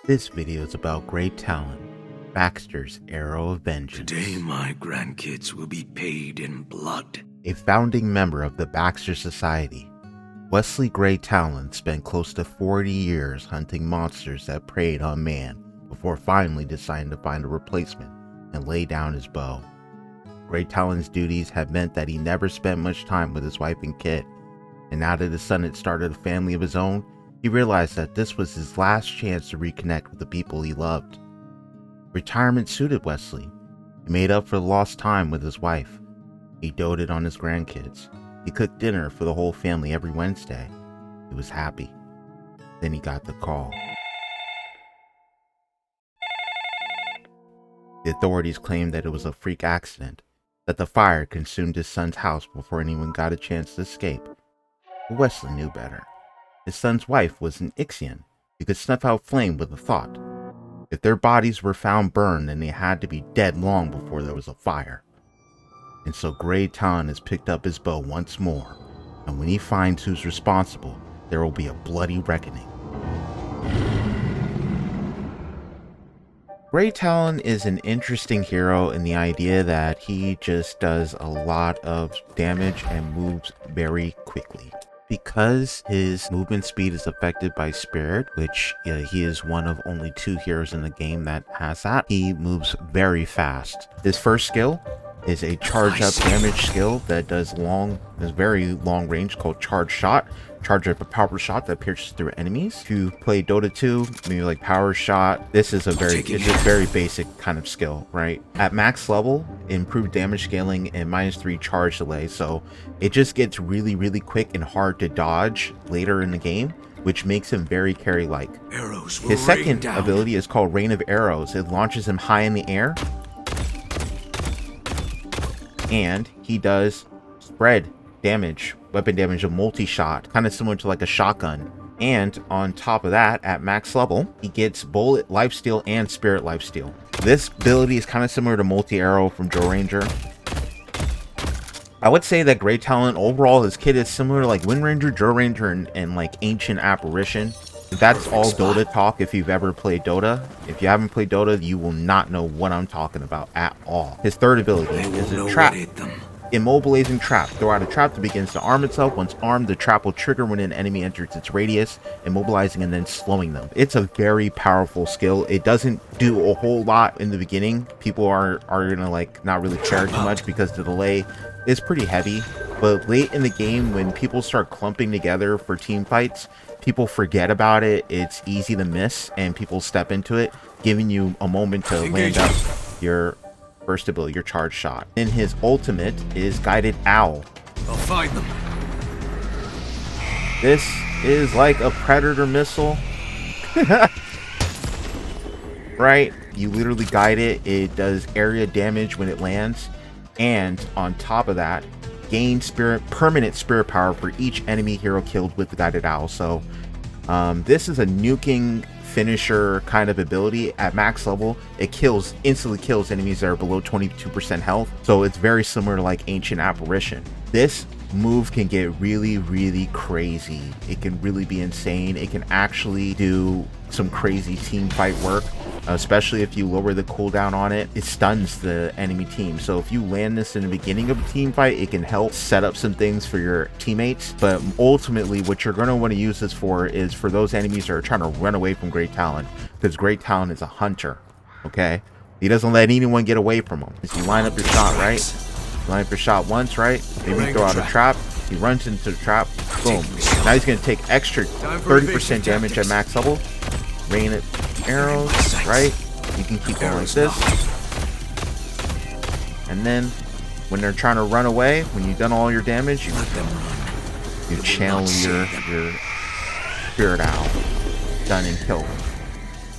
This video is about Grey Talon, Baxter's Arrow of Vengeance. Today my grandkids will be paid in blood. A founding member of the Baxter Society, Wesley Grey Talon spent close to 40 years hunting monsters that preyed on man before finally deciding to find a replacement and lay down his bow. Grey Talon's duties had meant that he never spent much time with his wife and kid, and now that his son had started a family of his own, he realized that this was his last chance to reconnect with the people he loved. Retirement suited Wesley. He made up for the lost time with his wife. He doted on his grandkids. He cooked dinner for the whole family every Wednesday. He was happy. Then he got the call. The authorities claimed that it was a freak accident, that the fire consumed his son's house before anyone got a chance to escape. But Wesley knew better. His son's wife was an Ixian who could snuff out flame with a thought. If their bodies were found burned, then they had to be dead long before there was a fire. And so Grey Talon has picked up his bow once more, and when he finds who's responsible, there will be a bloody reckoning. Grey Talon is an interesting hero in the idea that he just does a lot of damage and moves very quickly. Because his movement speed is affected by spirit, which he is one of only 2 heroes in the game that has that, he moves very fast. His first skill is a charge up damage skill that does very long range called charge shot. Charge up a power shot that pierces through enemies. If you play Dota 2, maybe like power shot, this is it's a very basic kind of skill, right? At max level, improved damage scaling and -3 charge delay, so it just gets really quick and hard to dodge later in the game, which makes him very carry-like. His second ability is called Rain of Arrows. It launches him high in the air, and he does spread damage, weapon damage, a multi-shot, kind of similar to like a shotgun. And on top of that, at max level, he gets bullet lifesteal and spirit lifesteal. This ability is kind of similar to multi-arrow from Joe Ranger. I would say that Grey Talon overall, his kit is similar to like Wind Ranger, Joe Ranger, and like Ancient Apparition. That's all Dota talk if you've ever played Dota. If you haven't played Dota, you will not know what I'm talking about at all. His third ability is a trap. Immobilizing trap. Throw out a trap that begins to arm itself. Once armed, the trap will trigger when an enemy enters its radius, immobilizing and then slowing them. It's a very powerful skill. It doesn't do a whole lot in the beginning. People are gonna like not really care too much because the delay is pretty heavy. But late in the game, when people start clumping together for team fights, people forget about it. It's easy to miss, and people step into it, giving you a moment to land up your first ability, your charge shot. And his ultimate is Guided Owl. I'll find them. This is like a predator missile. Right? You literally guide it. It does area damage when it lands. And on top of that, gain permanent spirit power for each enemy hero killed with the Guided Owl. So this is a nuking finisher kind of ability. At max level, it instantly kills enemies that are below 22% health, so it's very similar to like Ancient Apparition. This move can get really crazy. It can really be insane. It can actually do some crazy team fight work, especially if you lower the cooldown on it. It stuns the enemy team, so if you land this in the beginning of a team fight, it can help set up some things for your teammates. But ultimately, what you're going to want to use this for is for those enemies that are trying to run away from Grey Talon, because Grey Talon is a hunter. Okay, he doesn't let anyone get away from him. So you line up your shot, right? Line up your shot once, right? Maybe throw out a trap. He runs into the trap. Boom. Now he's going to take extra 30% damage at max level. Rain of Arrows, right? You can keep going like this. And then when they're trying to run away, when you've done all your damage, you channel your spirit owl. Done and kill them.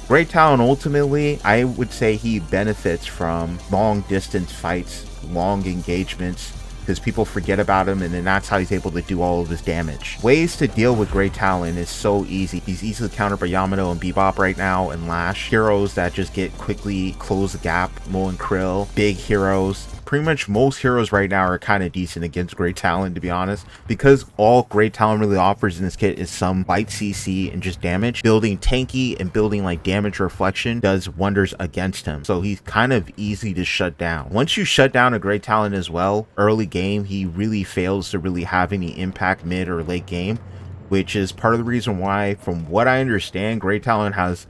Grey Talon, ultimately, I would say he benefits from long distance fights, long engagements, because people forget about him, and then that's how he's able to do all of his damage. Ways to deal with Grey Talon is so easy. He's easily countered by Yamato and Bebop right now, and Lash. Heroes that just get quickly close the gap, Mo and Krill. Big heroes pretty much most heroes right now are kind of decent against Grey Talon, to be honest, because all Grey Talon really offers in this kit is some light CC and just damage. Building tanky and building like damage reflection does wonders against him, so he's kind of easy to shut down. Once you shut down a Grey Talon as well, early game he really fails to really have any impact mid or late game, which is part of the reason why, from what I understand, Grey Talon has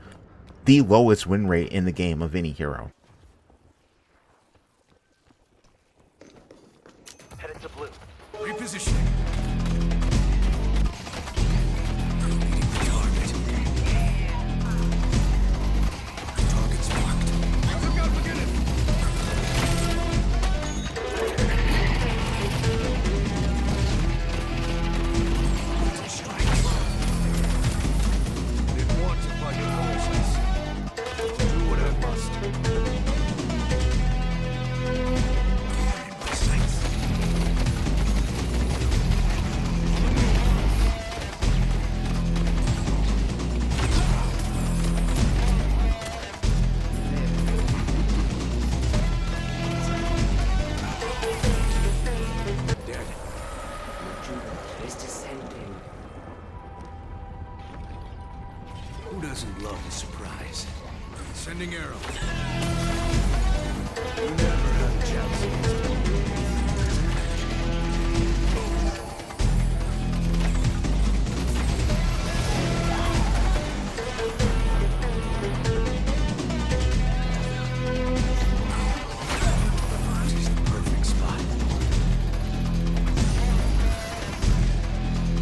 the lowest win rate in the game of any hero. Headed to blue. Repositioning. Target's marked. Look out, forget it. Strike. It wants to fight your forces. Do what I must. In my sights. Dead. Is descending. Who doesn't love a surprise? Sending arrow. You never had a chance. This is the perfect spot.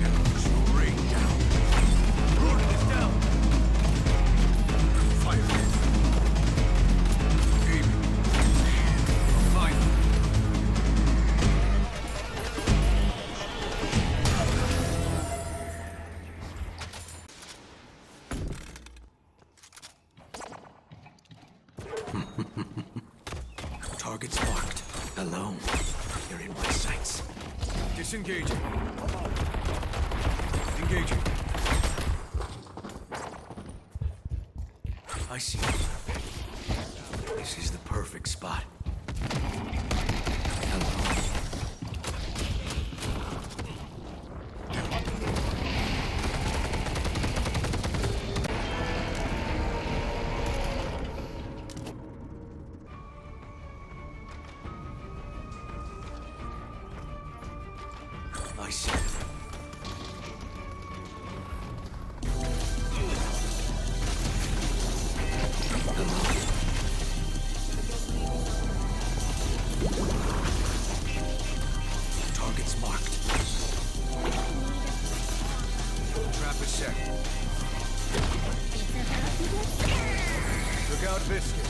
Arrows will rain down. Rolling this down. Fire. Aiming. Fire. Target's marked. Alone. They're in my sights. Disengaging. Engaging. I see. This is the perfect spot. Alone. I see. Target's marked. Trap is set. Look out, biscuit.